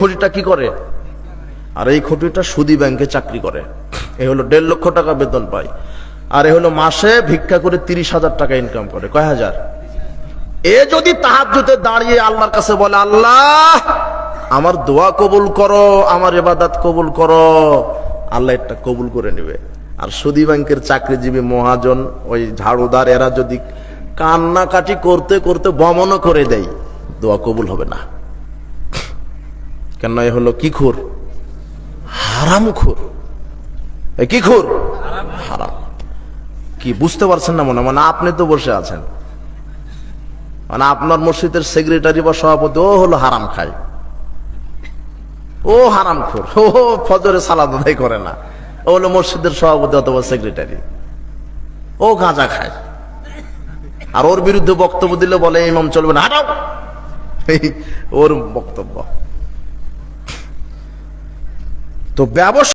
খুঁটিটা কি করে? আর এই খুঁটিটা সুদী ব্যাংকে চাকরি করে। এ হলো 1.5 লক্ষ টাকা বেতন পায়, আর এ হলো মাসে ভিক্ষা করে 30,000 টাকা ইনকাম করে। কয় হাজার? এ যদি তাহাজ্জুদে দাঁড়িয়ে আল্লাহর কাছে বলে, আল্লাহ আমার দোয়া কবুল করো, আমার ইবাদত কবুল করো, আল্লাহ এটা কবুল করে নেবে। আর সুদী ব্যাংকের চাকরিজীবী মহাজন, ওই ঝাড়ুদার, এরা যদি কান্নাকাটি করতে করতে বমনও করে দেয়, দোয়া কবুল হবে না। কেন? এ হলো কি খুর? হারাম খুর। কি খুর? হারাম। কি বুঝতে পারছেন না? মানে আপনি তো বসে আছেন, মানে আপনার মসজিদের সেক্রেটারি বা সভাপতি ও হলো হারাম খায়, ও হারাম খুর, ও ফজরে সালাত আদায় করে না, ও হলো মসজিদের সভাপতি অথবা সেক্রেটারি, ও গাঁজা খায়। আর ওর বিরুদ্ধে বক্তব্য দিলে বলে ইমাম চলবে না, হাঁটাও। ওর বক্তব্য তো ব্যবসা।